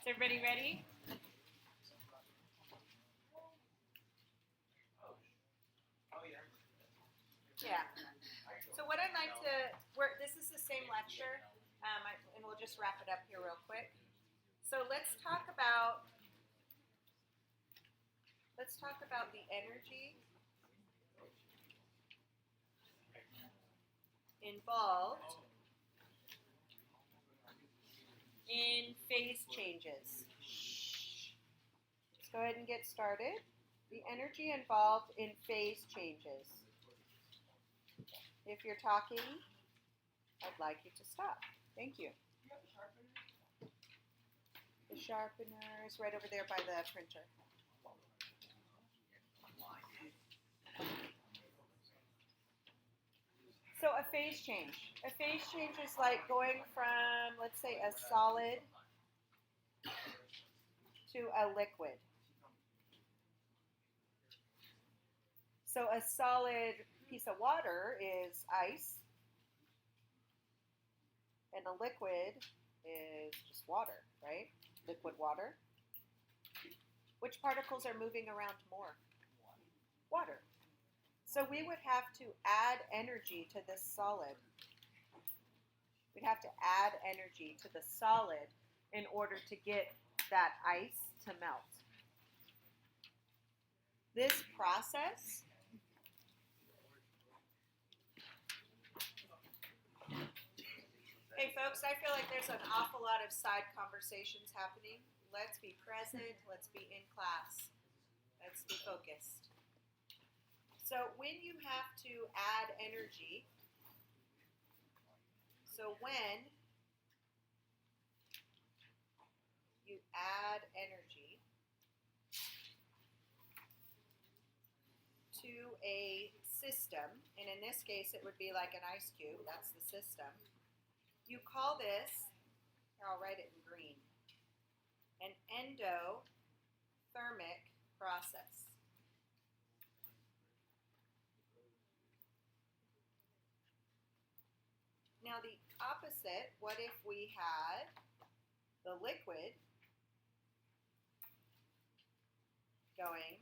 Is everybody ready? Yeah. So what I'd like to, this is the same lecture, and we'll just wrap it up here real quick. So let's talk about the energy involved in phase changes. Let's go ahead and get started. The energy involved in phase changes. If you're talking, I'd like you to stop. Thank you. The sharpener is right over there by the printer. So a phase change. A phase change is like going from, let's say, a solid to a liquid. So a solid piece of water is ice, and a liquid is just water, right? Liquid water. Which particles are moving around more? Water. So we would have to add energy to this solid. We'd have to add energy to the solid in order to get that ice to melt. This process hey folks, I feel like there's an awful lot of side conversations happening. Let's be present, let's be in class, let's be focused. So when you have to add energy, so when you add energy to a system, and in this case it would be like an ice cube, that's the system, you call this, here I'll write it in green, an endothermic process. Now the opposite, what if we had the liquid going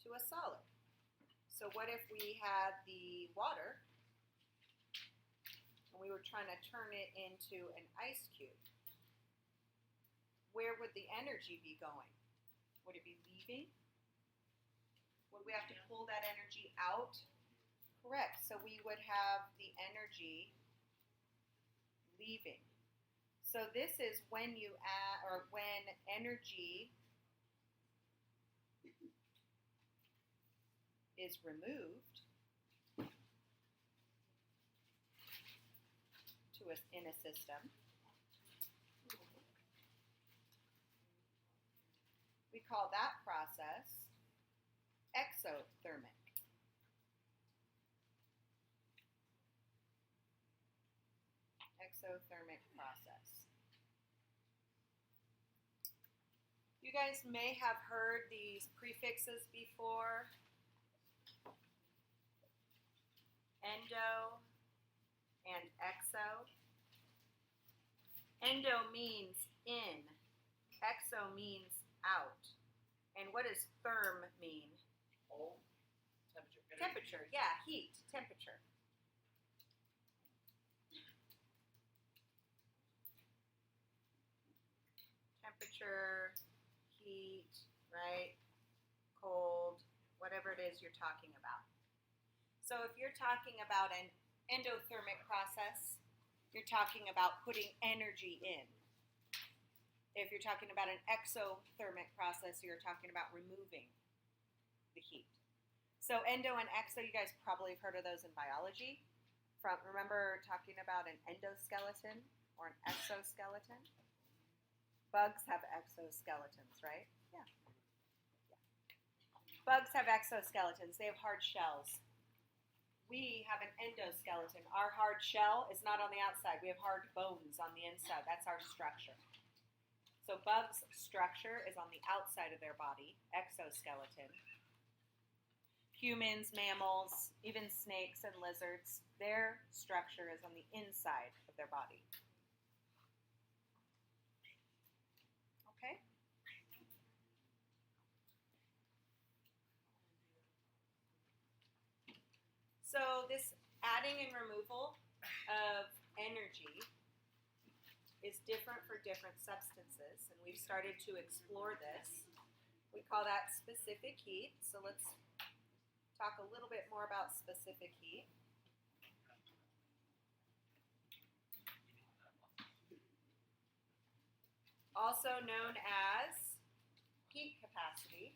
to a solid? So what if we had the water and we were trying to turn it into an ice cube? Where would the energy be going? Would it be leaving? Would we have to pull that energy out? Correct. So we would have the energy leaving. So this is when you add, or when energy is removed in a system. We call that process exothermic. Exothermic process. You guys may have heard these prefixes before. Endo and exo. Endo means in. Exo means out. And what does therm mean? Cold. Temperature. Temperature, yeah, heat, temperature. Temperature, heat, right? Cold, whatever it is you're talking about. So if you're talking about an endothermic process, you're talking about putting energy in. If you're talking about an exothermic process, you're talking about removing the heat. So endo and exo, you guys probably have heard of those in biology. Remember talking about an endoskeleton or an exoskeleton? Bugs have exoskeletons, right? Yeah. Bugs have exoskeletons. They have hard shells. We have an endoskeleton. Our hard shell is not on the outside. We have hard bones on the inside. That's our structure. So bugs' structure is on the outside of their body, exoskeleton. Humans, mammals, even snakes and lizards, their structure is on the inside of their body. Okay? So this adding and removal of energy is different for different substances, and we've started to explore this. We call that specific heat. So let's talk a little bit more about specific heat. Also known as heat capacity.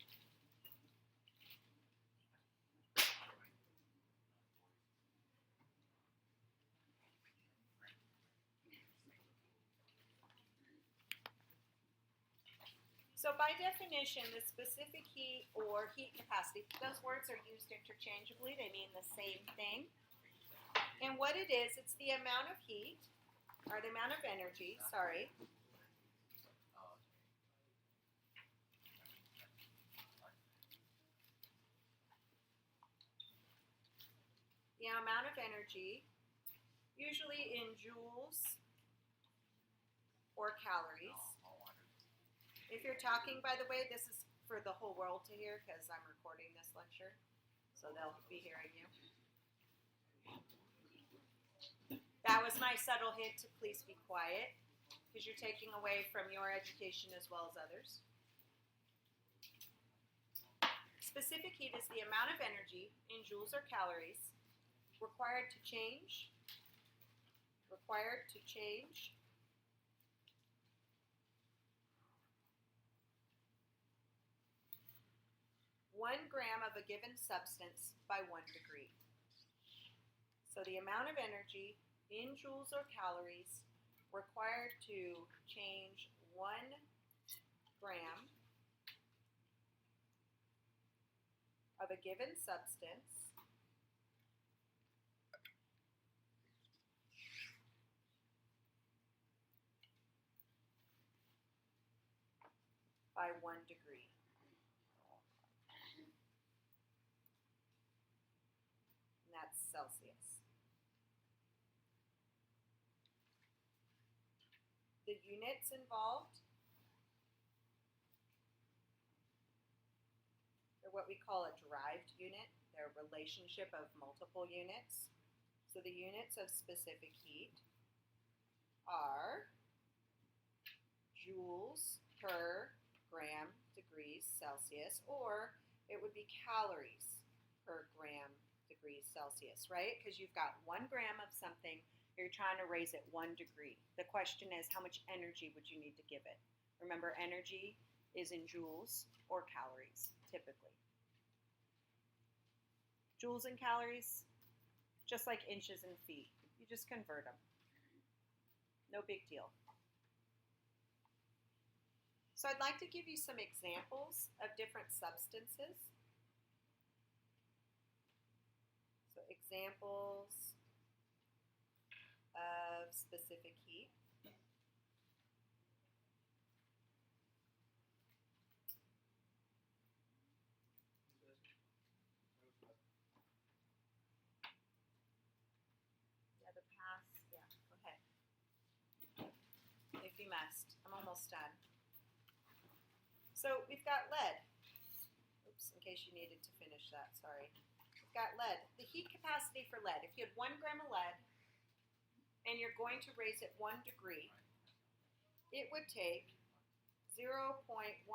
So by definition, the specific heat or heat capacity, those words are used interchangeably. They mean the same thing. And what it is, it's the amount of heat, or the amount of energy, sorry, the amount of energy, usually in joules or calories. If you're talking, by the way, this is for the whole world to hear because I'm recording this lecture, so they'll be hearing you. That was my subtle hint to please be quiet because you're taking away from your education as well as others. Specific heat is the amount of energy in joules or calories required to change 1 gram of a given substance by 1 degree. So the amount of energy in joules or calories required to change 1 gram of a given substance by 1 degree. And that's Celsius. The units involved are what we call a derived unit. They're a relationship of multiple units. So the units of specific heat are joules per gram degrees Celsius, or it would be calories per gram degrees Celsius, right? Because you've got 1 gram of something, you're trying to raise it 1 degree. The question is, how much energy would you need to give it? Remember, energy is in joules or calories, typically. Joules and calories, just like inches and feet. You just convert them. No big deal. So I'd like to give you some examples of different substances. So examples of specific heat. Yeah, the pass, yeah, go ahead. If you must. I'm almost done. So we've got lead. Oops, in case you needed to finish that, sorry. We've got lead. The heat capacity for lead, if you had 1 gram of lead and you're going to raise it 1 degree, it would take 0.128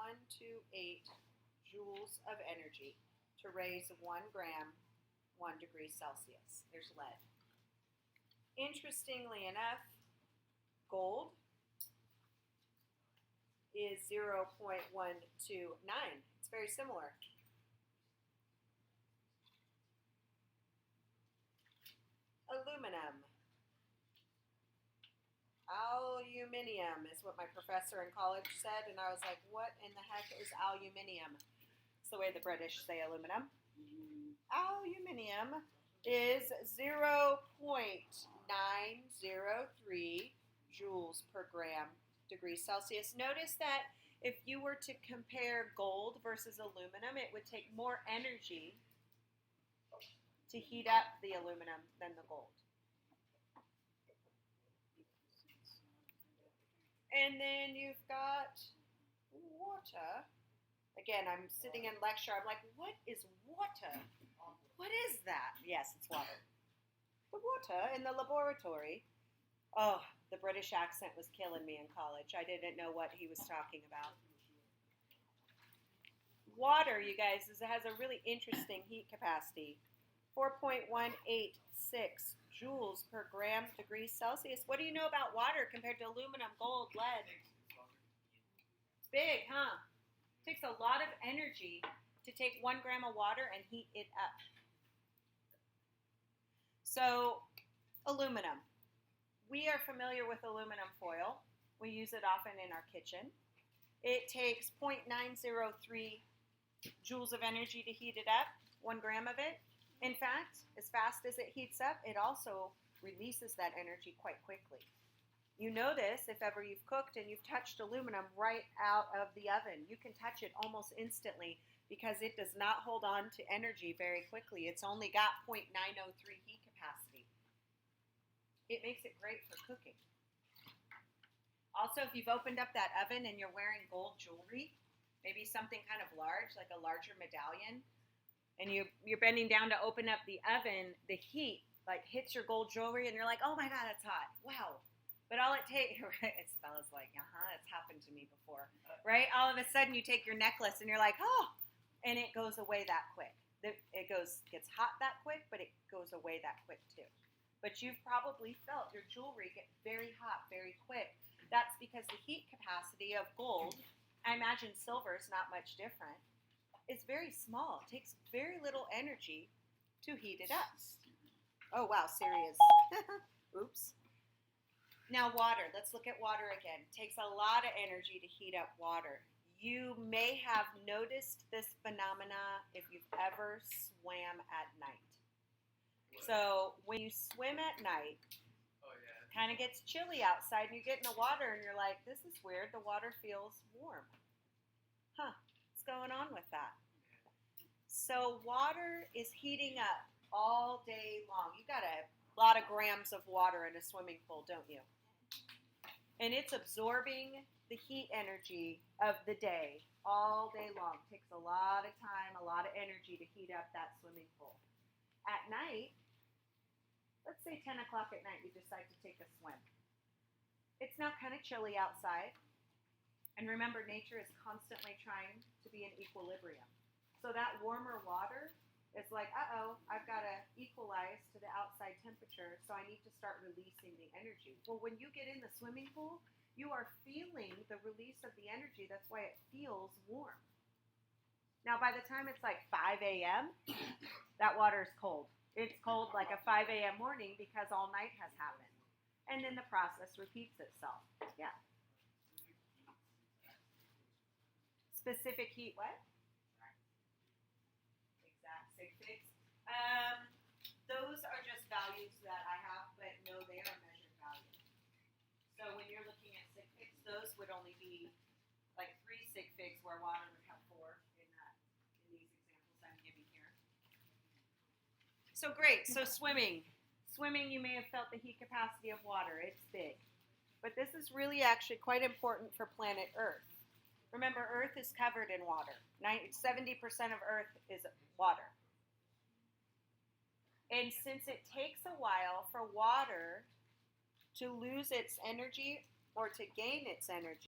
joules of energy to raise 1 gram 1 degree Celsius. There's lead. Interestingly enough, gold is 0.129. It's very similar. Aluminum. Aluminium is what my professor in college said, and I was like, what in the heck is aluminium? It's the way the British say aluminum. Aluminium is 0.903 joules per gram degrees Celsius. Notice that if you were to compare gold versus aluminum, it would take more energy to heat up the aluminum than the gold. And then you've got water. Again, I'm sitting in lecture. I'm like, what is water? What is that? Yes, it's water. The water in the laboratory. Oh, the British accent was killing me in college. I didn't know what he was talking about. Water, you guys, has a really interesting heat capacity. 4.186 joules per gram degrees Celsius. What do you know about water compared to aluminum, gold, lead? It's big, huh? It takes a lot of energy to take 1 gram of water and heat it up. So, aluminum. We are familiar with aluminum foil. We use it often in our kitchen. It takes 0.903 joules of energy to heat it up, 1 gram of it. In fact, as fast as it heats up, it also releases that energy quite quickly. You know this if ever you've cooked and you've touched aluminum right out of the oven. You can touch it almost instantly because it does not hold on to energy very quickly. It's only got 0.903 heat capacity. It makes it great for cooking. Also, if you've opened up that oven and you're wearing gold jewelry, maybe something kind of large, like a larger medallion, and you're bending down to open up the oven, the heat like hits your gold jewelry, and you're like, oh my God, it's hot. Wow. But all it takes, Bella's like, it's happened to me before, right? All of a sudden you take your necklace and you're like, oh, and it goes away that quick. It gets hot that quick, but it goes away that quick too. But you've probably felt your jewelry get very hot very quick. That's because the heat capacity of gold, I imagine silver is not much different, it's very small. It takes very little energy to heat it up. Oh, wow, Siri is. Oops. Now, water. Let's look at water again. It takes a lot of energy to heat up water. You may have noticed this phenomena if you've ever swam at night. So, when you swim at night, it kind of gets chilly outside, and you get in the water, and you're like, this is weird. The water feels warm. Huh. What's going on with that? So water is heating up all day long. You got a lot of grams of water in a swimming pool, don't you? And it's absorbing the heat energy of the day all day long. It takes a lot of time, a lot of energy to heat up that swimming pool. At night, let's say 10 o'clock at night, you decide to take a swim. It's now kind of chilly outside. And remember, nature is constantly trying to be in equilibrium. So that warmer water is like, I've got to equalize to the outside temperature, so I need to start releasing the energy. Well, when you get in the swimming pool, you are feeling the release of the energy. That's why it feels warm. Now, by the time it's like 5 a.m., that water is cold. It's cold like a 5 a.m. morning because all night has happened. And then the process repeats itself. Yeah. Specific heat, what? Exact sig figs. Those are just values that I have, but no, they are measured values. So when you're looking at sig figs, those would only be like 3 sig figs where water would have 4 in these examples I'm giving here. So great, so swimming. Swimming, you may have felt the heat capacity of water. It's big. But this is really actually quite important for planet Earth. Remember, Earth is covered in water. 70% of Earth is water. And since it takes a while for water to lose its energy or to gain its energy,